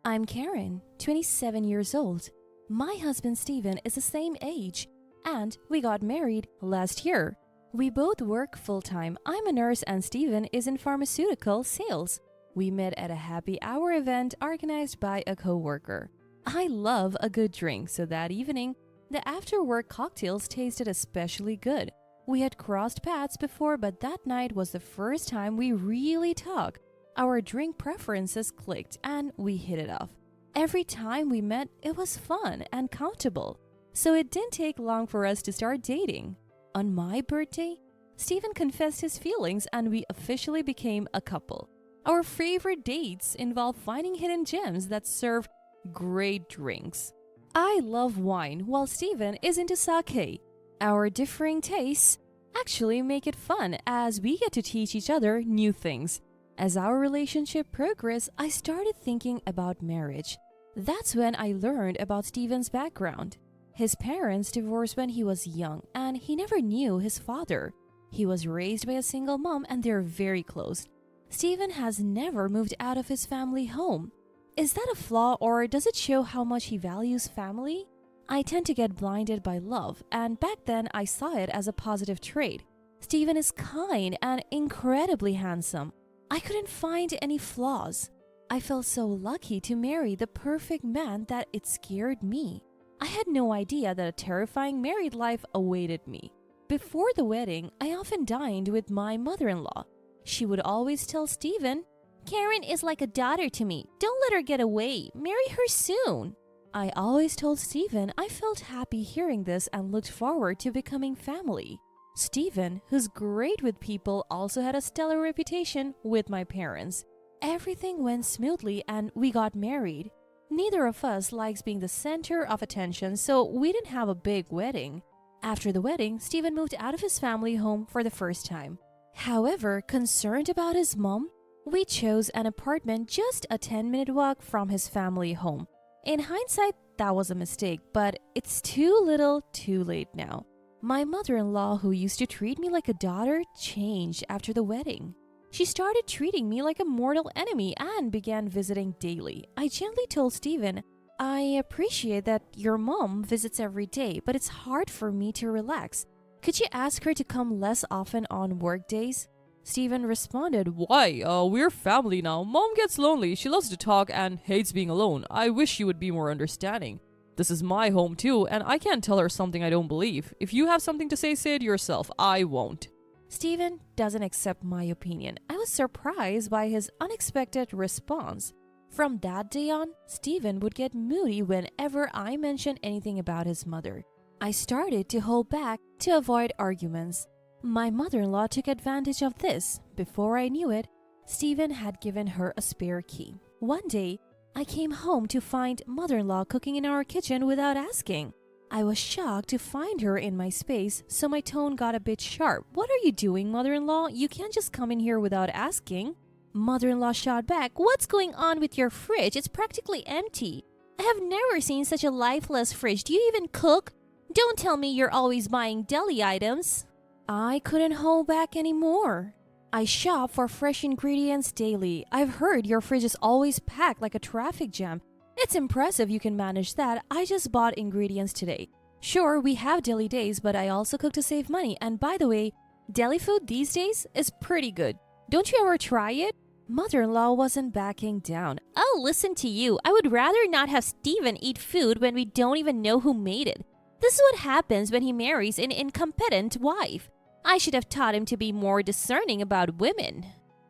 I'm Karen, 27 years old. My husband Steven is the same age, and we got married last year. We both work full-time. I'm a nurse and Steven is in pharmaceutical sales. We met at a happy hour event organized by a coworker. I love a good drink, so that evening, the after-work cocktails tasted especially good. We had crossed paths before, but that night was the first time we really talked. Our drink preferences clicked and we hit it off. Every time we met, it was fun and comfortable. So it didn't take long for us to start dating. On my birthday, Steven confessed his feelings and we officially became a couple. Our favorite dates involve finding hidden gems that serve great drinks. I love wine while Steven is into sake. Our differing tastes actually make it fun as we get to teach each other new things. As our relationship progressed, I started thinking about marriage. That's when I learned about Steven's background. His parents divorced when he was young and he never knew his father. He was raised by a single mom and they're very close. Steven has never moved out of his family home. Is that a flaw or does it show how much he values family? I tend to get blinded by love, and back then I saw it as a positive trait. Steven is kind and incredibly handsome. I couldn't find any flaws. I felt so lucky to marry the perfect man that it scared me. I had no idea that a terrifying married life awaited me. Before the wedding, I often dined with my mother-in-law. She would always tell Steven, "Karen is like a daughter to me. Don't let her get away. Marry her soon." I always told Steven I felt happy hearing this and looked forward to becoming family. Steven, who's great with people, also had a stellar reputation with my parents. Everything went smoothly and we got married. Neither of us likes being the center of attention, so we didn't have a big wedding. After the wedding, Steven moved out of his family home for the first time. However, concerned about his mom, we chose an apartment just a 10-minute walk from his family home. In hindsight, that was a mistake, but it's too little, too late now. My mother-in-law, who used to treat me like a daughter, changed after the wedding. She started treating me like a mortal enemy and began visiting daily. I gently told Steven, "I appreciate that your mom visits every day, but it's hard for me to relax. Could you ask her to come less often on work days?" Steven responded, "Why? We're family now. Mom gets lonely. She loves to talk and hates being alone. I wish you would be more understanding. This is my home too, and I can't tell her something I don't believe. If you have something to say it yourself. I won't." Steven doesn't accept my opinion. I was surprised by his unexpected response. From that day on, Steven would get moody whenever I mentioned anything about his mother. I started to hold back to avoid arguments. My mother-in-law took advantage of this. Before I knew it, Steven had given her a spare key. One day, I came home to find mother-in-law cooking in our kitchen without asking. I was shocked to find her in my space, so my tone got a bit sharp. "What are you doing, mother-in-law? You can't just come in here without asking." Mother-in-law shot back, "What's going on with your fridge? It's practically empty. I have never seen such a lifeless fridge. Do you even cook? Don't tell me you're always buying deli items." I couldn't hold back anymore. "I shop for fresh ingredients daily. I've heard your fridge is always packed like a traffic jam. It's impressive you can manage that. I just bought ingredients today. Sure, we have deli days, but I also cook to save money. And by the way, deli food these days is pretty good. Don't you ever try it?" Mother-in-law wasn't backing down. "Oh, listen to you. I would rather not have Steven eat food when we don't even know who made it. This is what happens when he marries an incompetent wife. I should have taught him to be more discerning about women."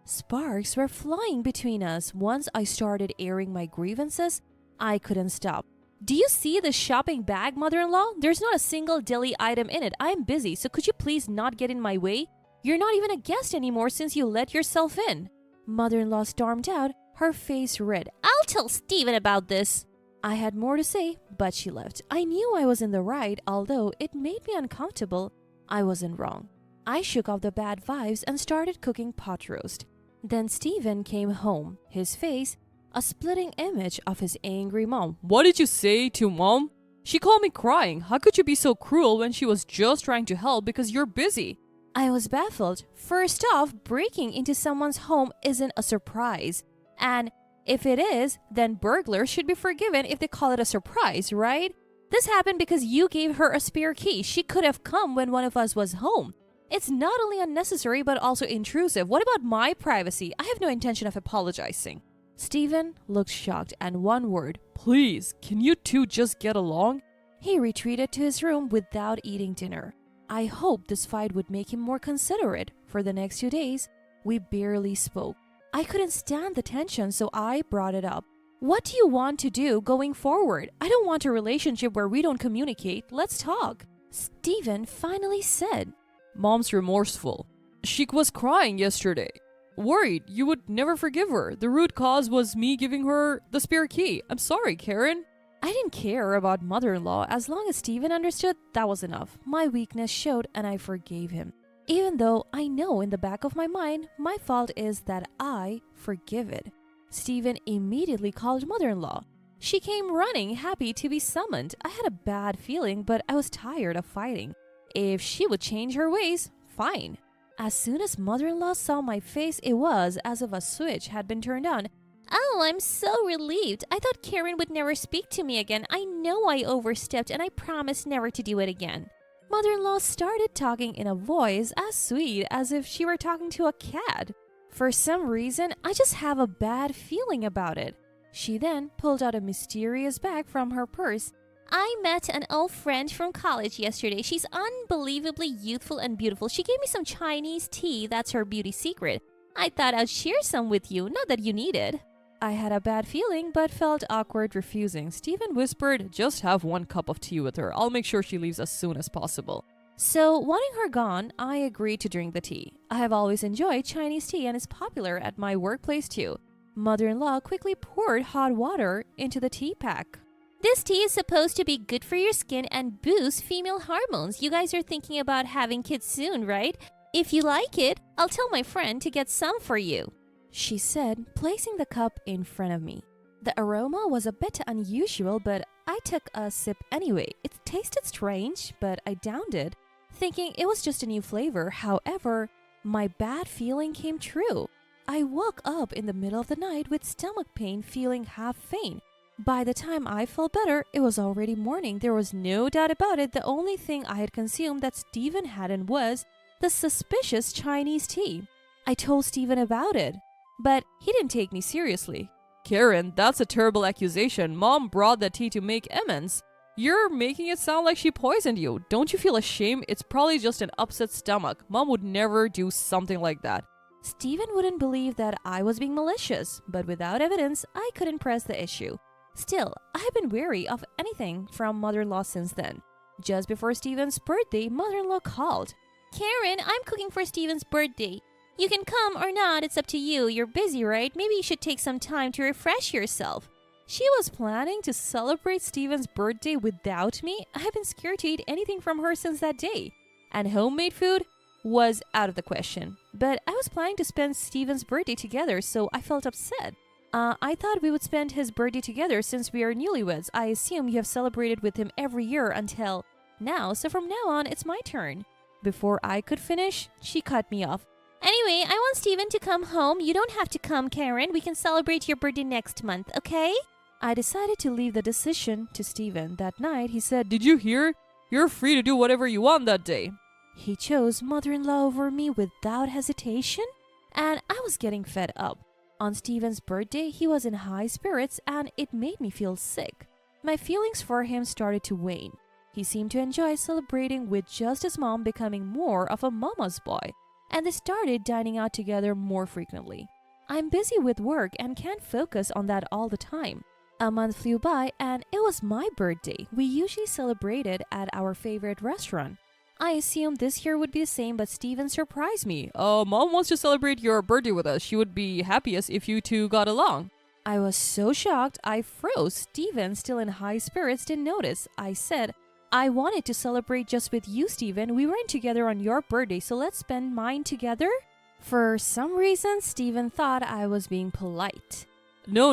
Sparks were flying between us. Once I started airing my grievances, I couldn't stop. "Do you see the shopping bag, mother-in-law? There's not a single deli item in it. I'm busy, so could you please not get in my way? You're not even a guest anymore since you let yourself in." Mother-in-law stormed out, her face red. "I'll tell Steven about this." I had more to say, but she left. I knew I was in the right, although it made me uncomfortable. I wasn't wrong. I shook off the bad vibes and started cooking pot roast. Then Steven came home, his face a splitting image of his angry mom. "What did you say to mom? She called me crying. How could you be so cruel when she was just trying to help because you're busy?" I was baffled. First off, breaking into someone's home isn't a surprise. And If it is, then burglars should be forgiven if they call it a surprise, right? This happened because you gave her a spare key. She could have come when one of us was home. It's not only unnecessary but also intrusive. What about my privacy? I have no intention of apologizing. Stephen looked shocked and one word, "Please, can you two just get along?" He retreated to his room without eating dinner. I hoped this fight would make him more considerate. For the next 2 days, we barely spoke. I couldn't stand the tension, so I brought it up. What do you want to do going forward? I don't want a relationship where we don't communicate. Let's talk. Stephen finally said, "Mom's remorseful. She was crying yesterday. Worried you would never forgive her. The root cause was me giving her the spare key. I'm sorry, Karen." I didn't care about mother-in-law. As long as Stephen understood, that was enough. My weakness showed and I forgave him. Even though I know in the back of my mind, my fault is that I forgive it. Stephen immediately called mother-in-law. She came running, happy to be summoned. I had a bad feeling, but I was tired of fighting. If she would change her ways, fine. As soon as mother-in-law saw my face, it was as if a switch had been turned on. "Oh, I'm so relieved. I thought Karen would never speak to me again. I know I overstepped and I promised never to do it again." Mother-in-law started talking in a voice as sweet as if she were talking to a cat. For some reason, I just have a bad feeling about it. She then pulled out a mysterious bag from her purse. "I met an old friend from college yesterday. She's unbelievably youthful and beautiful. She gave me some Chinese tea. That's her beauty secret. I thought I'd share some with you, not that you need it." I had a bad feeling but felt awkward refusing. Stephen whispered, "Just have 1 cup of tea with her. I'll make sure she leaves as soon as possible." So, wanting her gone, I agreed to drink the tea. I have always enjoyed Chinese tea and it's popular at my workplace too. Mother-in-law quickly poured hot water into the tea pack. "This tea is supposed to be good for your skin and boost female hormones. You guys are thinking about having kids soon, right? If you like it, I'll tell my friend to get some for you," she said, placing the cup in front of me. The aroma was a bit unusual, but I took a sip anyway. It tasted strange, but I downed it, thinking it was just a new flavor. However, my bad feeling came true. I woke up in the middle of the night with stomach pain, feeling half faint. By the time I felt better, it was already morning. There was no doubt about it. The only thing I had consumed that Stephen hadn't was the suspicious Chinese tea. I told Stephen about it, but he didn't take me seriously. "Karen, that's a terrible accusation. Mom brought that tea to make amends. You're making it sound like she poisoned you. Don't you feel ashamed? It's probably just an upset stomach. Mom would never do something like that." Stephen wouldn't believe that I was being malicious, but without evidence, I couldn't press the issue. Still, I have been wary of anything from mother-in-law since then. Just before Stephen's birthday, mother-in-law called. "Karen, I'm cooking for Stephen's birthday. You can come or not, it's up to you. You're busy, right? Maybe you should take some time to refresh yourself." She was planning to celebrate Stephen's birthday without me. I have been scared to eat anything from her since that day. And homemade food was out of the question. But I was planning to spend Stephen's birthday together, so I felt upset. I thought we would spend his birthday together since we are newlyweds. I assume you have celebrated with him every year until now, so from now on, it's my turn. Before I could finish, she cut me off. "Anyway, I want Stephen to come home. You don't have to come, Karen. We can celebrate your birthday next month, okay?" I decided to leave the decision to Stephen. That night, he said, "Did you hear? You're free to do whatever you want that day." He chose mother-in-law over me without hesitation, and I was getting fed up. On Stephen's birthday, he was in high spirits and it made me feel sick. My feelings for him started to wane. He seemed to enjoy celebrating with just his mom becoming more of a mama's boy, and they started dining out together more frequently. I'm busy with work and can't focus on that all the time. A month flew by and it was my birthday. We usually celebrated at our favorite restaurant. I assumed this year would be the same, but Stephen surprised me. Mom wants to celebrate your birthday with us. She would be happiest if you two got along." I was so shocked, I froze. Stephen, still in high spirits, didn't notice. I said, "I wanted to celebrate just with you, Stephen. We weren't together on your birthday, so let's spend mine together." For some reason, Stephen thought I was being polite. No,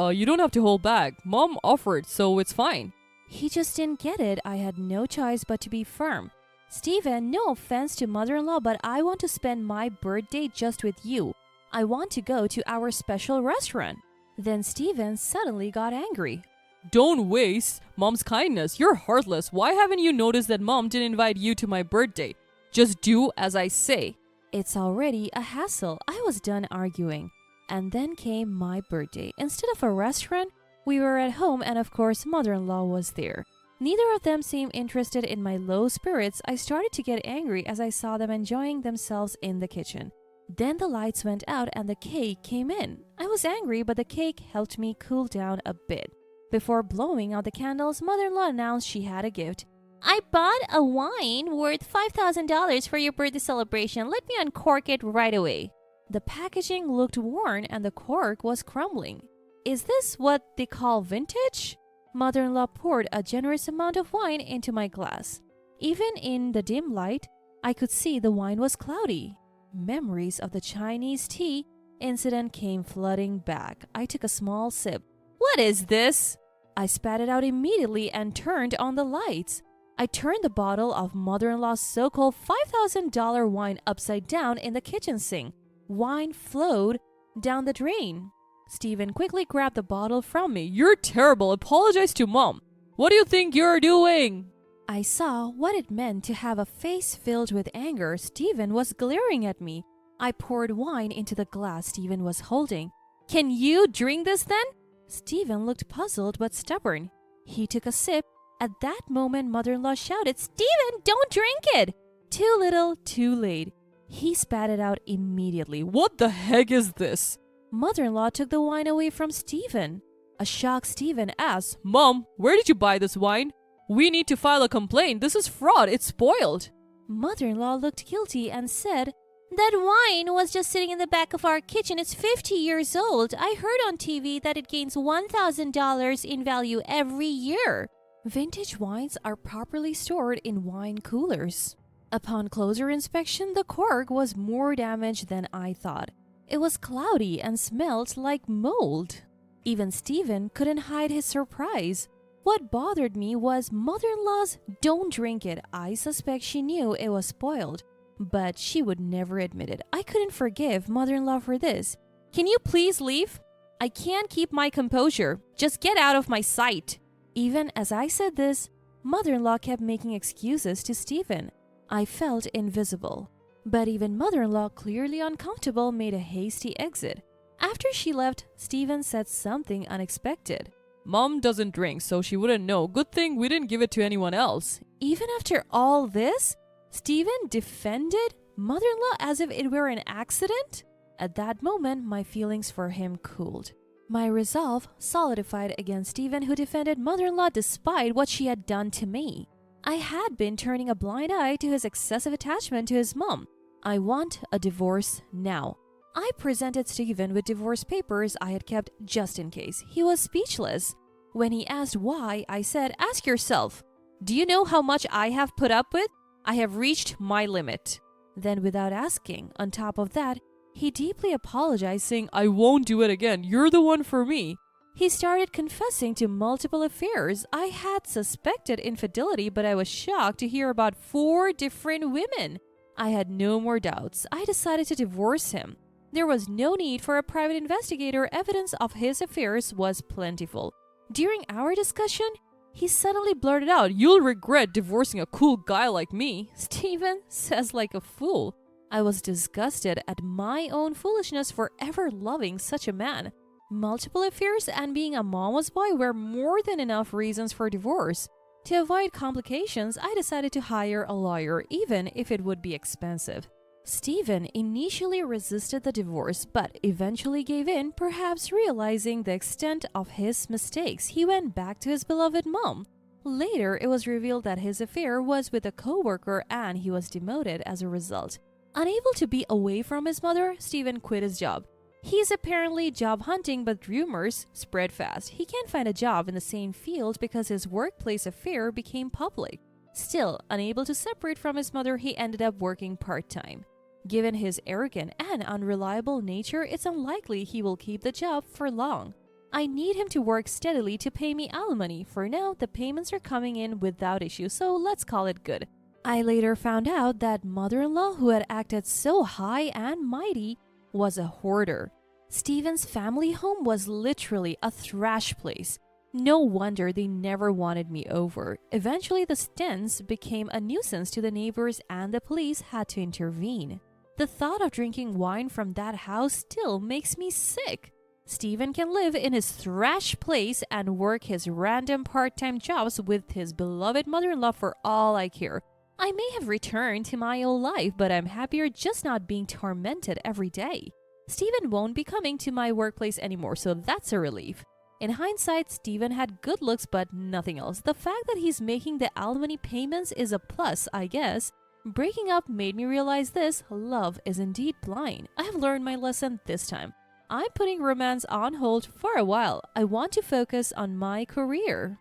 you don't have to hold back. Mom offered, so it's fine." He just didn't get it. I had no choice but to be firm. "Stephen, no offense to mother-in-law, but I want to spend my birthday just with you. I want to go to our special restaurant." Then Steven suddenly got angry. Don't waste mom's kindness. You're heartless. Why haven't you noticed that mom didn't invite you to my birthday? Just do as I say. It's already a hassle. I was done arguing. And then came my birthday. Instead of a restaurant, we were at home, and of course mother-in-law was there. Neither of them seemed interested in my low spirits. I started to get angry as I saw them enjoying themselves in the kitchen. Then the lights went out and the cake came in. I was angry, but the cake helped me cool down a bit. Before blowing out the candles, mother-in-law announced she had a gift. I bought a wine worth $5,000 for your birthday celebration. Let me uncork it right away. The packaging looked worn and the cork was crumbling. Is this what they call vintage? Mother-in-law poured a generous amount of wine into my glass. Even in the dim light, I could see the wine was cloudy. Memories of the Chinese tea incident came flooding back. I took a small sip. What is this? I spat it out immediately and turned on the lights. I turned the bottle of mother-in-law's so-called $5,000 wine upside down in the kitchen sink. Wine flowed down the drain. Steven quickly grabbed the bottle from me. You're terrible. Apologize to mom. What do you think you're doing? I saw what it meant to have a face filled with anger. Steven was glaring at me. I poured wine into the glass Steven was holding. Can you drink this then? Steven looked puzzled but stubborn. He took a sip. At that moment, mother-in-law shouted, Steven, don't drink it! Too little, too late. He spat it out immediately. What the heck is this? Mother-in-law took the wine away from Steven. A shocked Steven asked, Mom, where did you buy this wine? We need to file a complaint. This is fraud. It's spoiled. Mother-in-law looked guilty and said, That wine was just sitting in the back of our kitchen. It's 50 years old. I heard on TV that it gains $1,000 in value every year. Vintage wines are properly stored in wine coolers. Upon closer inspection, the cork was more damaged than I thought. It was cloudy and smelled like mold. Even Steven couldn't hide his surprise. What bothered me was mother-in-law's don't drink it. I suspect she knew it was spoiled, but she would never admit it. I couldn't forgive mother-in-law for this. Can you please leave? I can't keep my composure. Just get out of my sight. Even as I said this, mother-in-law kept making excuses to Steven. I felt invisible. But even mother-in-law, clearly uncomfortable, made a hasty exit. After she left, Steven said something unexpected. Mom doesn't drink, so she wouldn't know. Good thing we didn't give it to anyone else. Even after all this, Steven defended mother-in-law as if it were an accident? At that moment, my feelings for him cooled. My resolve solidified against Steven, who defended mother-in-law despite what she had done to me. I had been turning a blind eye to his excessive attachment to his mom. I want a divorce now. I presented Steven with divorce papers I had kept just in case. He was speechless. When he asked why, I said, Ask yourself, do you know how much I have put up with? I have reached my limit. Then without asking, on top of that, he deeply apologized, saying, I won't do it again. You're the one for me. He started confessing to multiple affairs. I had suspected infidelity, but I was shocked to hear about 4 different women. I had no more doubts. I decided to divorce him. There was no need for a private investigator. Evidence of his affairs was plentiful. During our discussion, he suddenly blurted out, You'll regret divorcing a cool guy like me. Steven says like a fool. I was disgusted at my own foolishness for ever loving such a man. Multiple affairs and being a mama's boy were more than enough reasons for divorce. To avoid complications, I decided to hire a lawyer, even if it would be expensive. Steven initially resisted the divorce, but eventually gave in, perhaps realizing the extent of his mistakes. He went back to his beloved mom. Later, it was revealed that his affair was with a co-worker and he was demoted as a result. Unable to be away from his mother, Steven quit his job. He's apparently job hunting, but rumors spread fast. He can't find a job in the same field because his workplace affair became public. Still, unable to separate from his mother, he ended up working part-time. Given his arrogant and unreliable nature, it's unlikely he will keep the job for long. I need him to work steadily to pay me alimony. For now, the payments are coming in without issue, so let's call it good. I later found out that mother-in-law, who had acted so high and mighty, was a hoarder. Steven's family home was literally a trash place. No wonder they never wanted me over. Eventually, the stench became a nuisance to the neighbors and the police had to intervene. The thought of drinking wine from that house still makes me sick. Steven can live in his trash place and work his random part-time jobs with his beloved mother-in-law for all I care. I may have returned to my old life, but I'm happier just not being tormented every day. Steven won't be coming to my workplace anymore, so that's a relief. In hindsight, Steven had good looks but nothing else. The fact that he's making the alimony payments is a plus, I guess. Breaking up made me realize this: love is indeed blind. I have learned my lesson this time. I'm putting romance on hold for a while. I want to focus on my career.